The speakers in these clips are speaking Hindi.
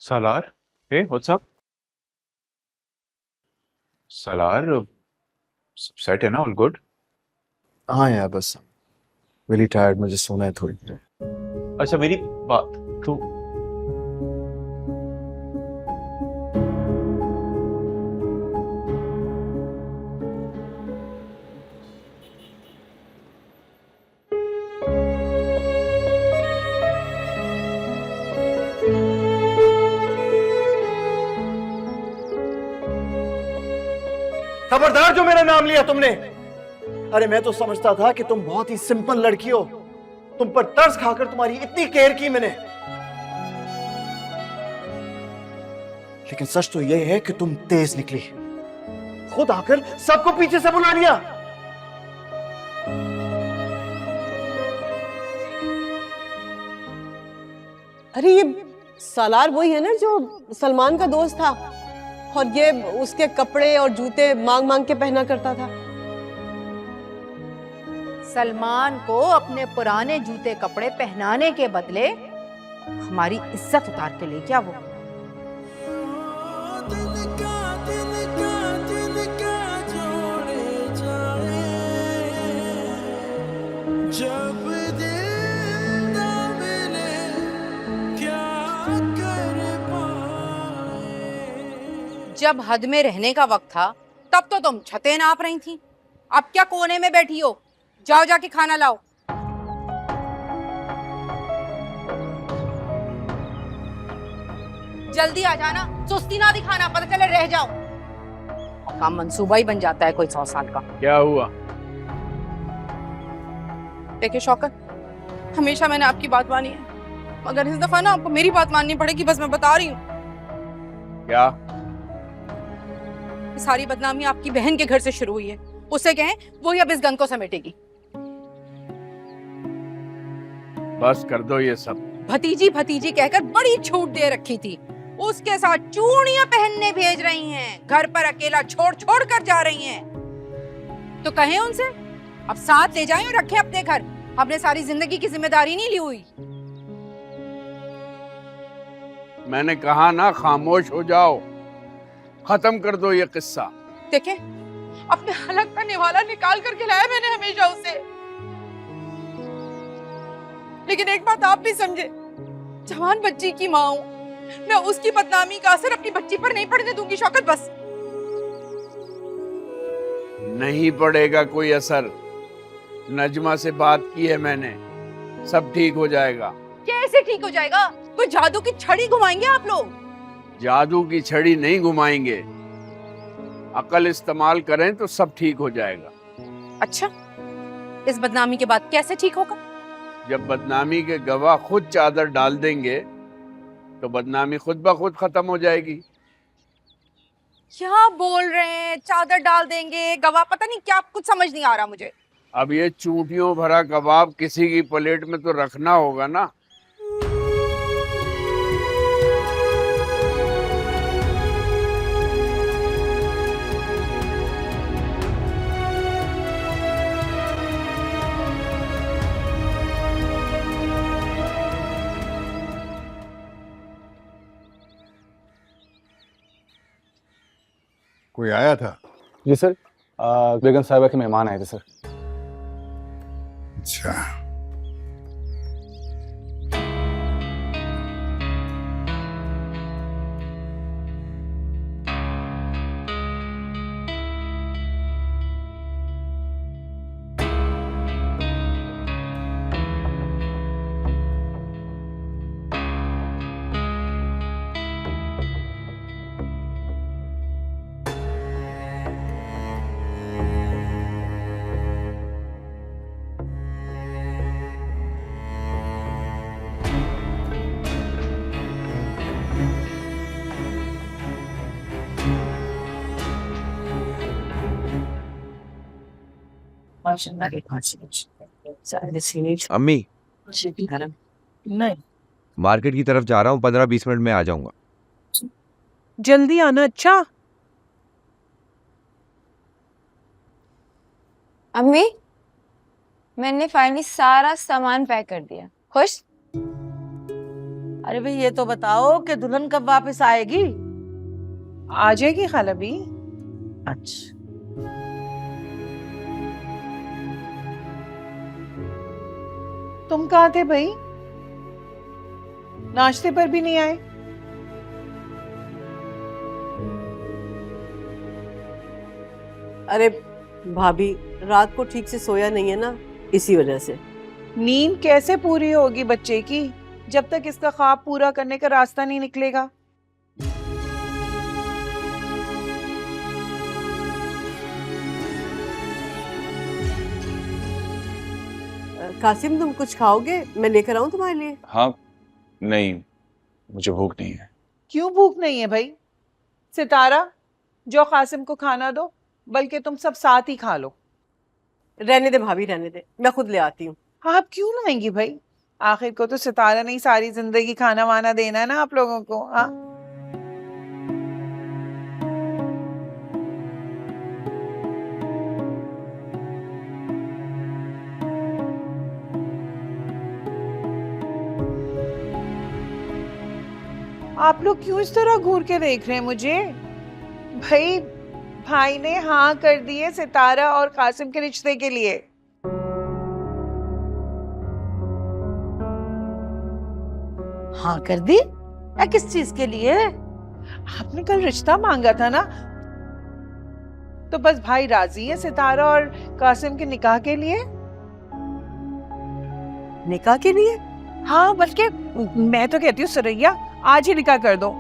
Salar? Hey, what's up? Salar, सब सेट है ना? All good? हाँ यार, बस रियली टायर्ड, मुझे सोना है थोड़ी देर। अच्छा, मेरी बात तू खबरदार जो मेरा नाम लिया तुमने। अरे मैं तो समझता था कि तुम बहुत ही सिंपल लड़की हो। तुम पर तरस खाकर तुम्हारी इतनी केयर की मैंने, लेकिन सच तो यह है कि तुम तेज निकली। खुद आकर सबको पीछे से बुला लिया। अरे ये सालार वही है ना जो सलमान का दोस्त था और ये उसके कपड़े और जूते मांग मांग के पहना करता था। सलमान को अपने पुराने जूते कपड़े पहनाने के बदले हमारी इज्जत उतार के ले क्या वो। जब हद में रहने का वक्त था तब तो तुम छतें नाप रही थी। अब क्या कोने में बैठी हो? जाओ जाके खाना लाओ। जल्दी आ जाना, सुस्ती ना दिखाना, पता चले रह जाओ। काम मंसूबा ही बन जाता है कोई 100 साल का। क्या हुआ? देखिए शौकत, हमेशा मैंने आपकी बात मानी है, मगर इस दफा ना आपको मेरी बात माननी पड़ेगी। बस मैं बता रही हूँ, क्या? सारी बदनामी आपकी बहन के घर से शुरू हुई है। उससे कहें वो ही अब इस गंद को समेटेगी। बस कर दो ये सब। भतीजी भतीजी कहकर बड़ी छूट दे रखी थी, उसके साथ चूड़ियां पहनने भेज रही हैं, घर पर अकेला छोड़ छोड़ कर जा रही हैं। तो कहें उनसे अब साथ ले जाएं और रखें अपने घर। हमने सारी जिंदगी की जिम्मेदारी नहीं ली हुई। मैंने कहा ना, खामोश हो जाओ, खत्म कर दो ये किस्सा। देखें, अपने हलक का निवाला निकाल कर खिलाया मैंने हमेशा उसे, लेकिन एक बात आप भी समझे, जवान बच्ची की माँ हूं मैं, उसकी बदनामी का असर अपनी बच्ची पर नहीं पड़ने दूंगी शौकत। बस नहीं पड़ेगा कोई असर। नजमा से बात की है मैंने, सब ठीक हो जाएगा। कैसे ठीक हो जाएगा? कोई जादू की छड़ी घुमाएंगे आप लोग? जादू की छड़ी नहीं घुमाएंगे, अकल इस्तेमाल करें तो सब ठीक हो जाएगा। अच्छा, इस बदनामी के बाद कैसे ठीक होगा? जब बदनामी के गवाह खुद चादर डाल देंगे तो बदनामी खुद ब खुद खत्म हो जाएगी। क्या बोल रहे हैं? चादर डाल देंगे, गवाह, पता नहीं क्या, कुछ समझ नहीं आ रहा मुझे। अब ये चूंटियों भरा कबाब किसी की प्लेट में तो रखना होगा ना। कोई आया था? जी सर, बेगम साहिबा के मेहमान आए थे सर। अच्छा, अम्मी, नहीं, मार्केट की तरफ जा रहा हूँ, 15-20 मिनट में आ जाऊंगा। जल्दी आना। अच्छा अम्मी, मैंने फाइनली सारा सामान पैक कर दिया। खुश? अरे भाई ये तो बताओ कि दुल्हन कब वापस आएगी? आ जाएगी खाला भी। अच्छा, तुम कहाँ थे भाई? नाश्ते पर भी नहीं आए? अरे भाभी, रात को ठीक से सोया नहीं है ना, इसी वजह से। नींद कैसे पूरी होगी बच्चे की जब तक इसका ख्वाब पूरा करने का रास्ता नहीं निकलेगा? कासिम, तुम कुछ खाओगे? मैं लेकर आऊं तुम्हारे लिए? हाँ, नहीं, मुझे भूख नहीं है। क्यों भूख नहीं है भाई? सितारा, जो कासिम को खाना दो, बल्कि तुम सब साथ ही खा लो। रहने दे भाभी, रहने दे, मैं खुद ले आती हूँ। आप क्यों लाएंगी भाई? आखिर को तो सितारा नहीं सारी जिंदगी खाना वाना देना है ना आप लोगों को। हाँ, आप लोग क्यों इस तरह घूर के देख रहे हैं मुझे? भाई, भाई ने हाँ कर दी है सितारा और कासिम के रिश्ते के लिए। हाँ कर दी? या किस चीज के लिए? आपने कल रिश्ता मांगा था ना, तो बस भाई राजी है सितारा और कासिम के निकाह के लिए। निकाह के लिए? हाँ, बल्कि मैं तो कहती हूँ सुरैया, आज ही निकाह कर दो।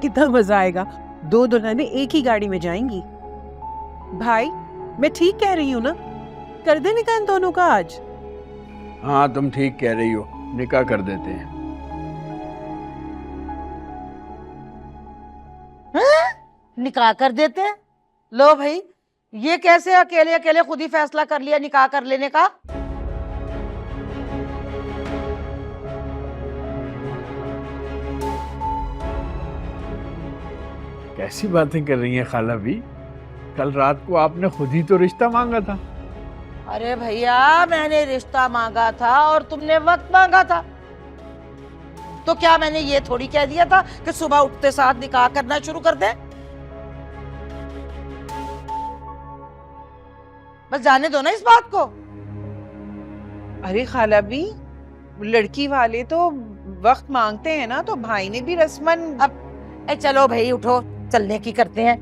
कितना मजा आएगा, दो दुल्हनें एक ही गाड़ी में जाएंगी। भाई, मैं ठीक कह रही हूँ ना? कर दे निकाह इन दोनों का आज। हाँ तुम ठीक कह रही हो, निकाह कर देते हैं। निकाह कर देते हैं? लो भाई, ये कैसे अकेले अकेले खुद ही फैसला कर लिया निकाह कर लेने का? कैसी बातें कर रही हैं खाला भी? कल रात को आपने खुद ही तो रिश्ता मांगा था। अरे भैया, मैंने रिश्ता मांगा था और तुमने वक्त मांगा था, तो क्या मैंने ये थोड़ी कह दिया था कि सुबह उठते साथ निकाह करना शुरू कर दे? बस जाने दो ना इस बात को। अरे खाला भी, लड़की वाले तो वक्त मांगते हैं ना, तो भाई ने भी रस्मन। अब चलो भाई उठो, चलने की करते हैं।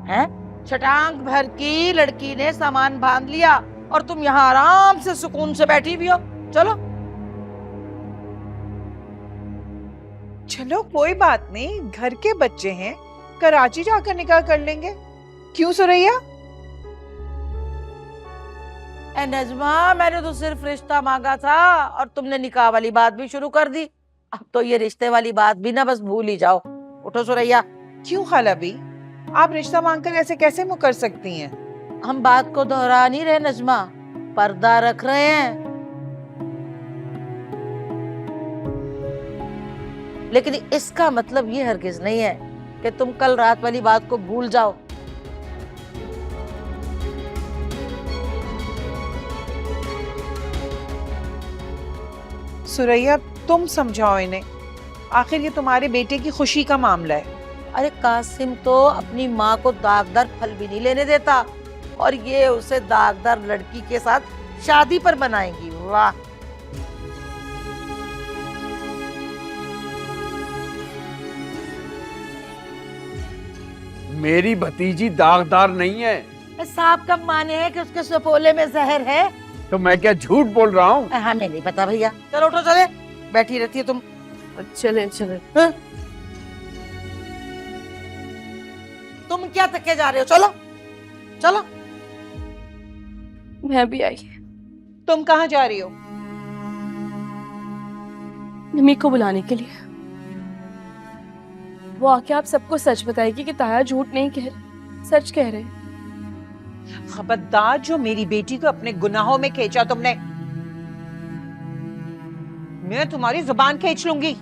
हैं? छटांग भर की लड़की ने सामान बांध लिया और तुम यहाँ आराम से सुकून से बैठी भी हो। चलो चलो कोई बात नहीं, घर के बच्चे हैं, कराची जाकर निकाह कर लेंगे। क्यों सुरैया? ए नजमा, मैंने तो सिर्फ रिश्ता मांगा था और तुमने निकाह वाली बात भी शुरू कर दी। अब तो ये रिश्ते वाली बात भी ना बस भूल ही जाओ। उठो सुरैया। क्यों खाला भी, आप रिश्ता मांगकर ऐसे कैसे मुकर सकती हैं? हम बात को दोहरा नहीं रहे नजमा, पर्दा रख रहे हैं। लेकिन इसका मतलब ये हरगिज नहीं है कि तुम कल रात वाली बात को भूल जाओ। सुरैया, तुम समझाओ इन्हें, आखिर ये तुम्हारे बेटे की खुशी का मामला है। अरे कासिम तो अपनी माँ को दागदार फल भी नहीं लेने देता और ये उसे दागदार लड़की के साथ शादी पर बनाएंगी। वाह! मेरी भतीजी दागदार नहीं है। साहब कब माने हैं कि उसके सपोले में जहर है? तो मैं क्या झूठ बोल रहा हूँ? हमें नहीं पता भैया। चलो उठो, चले। बैठी रहती है तुम। चले चले। हाँ? तुम क्या थके जा रहे हो? चलो चलो। मैं भी आई। तुम कहाँ जा रही हो? मम्मी को बुलाने के लिए। वो आके आप सबको सच बताएगी कि ताया झूठ नहीं कह रहे, सच कह रहे। खबरदार, जो मेरी बेटी को अपने गुनाहों में खींचा तुमने, मैं तुम्हारी जुबान खींच लूंगी।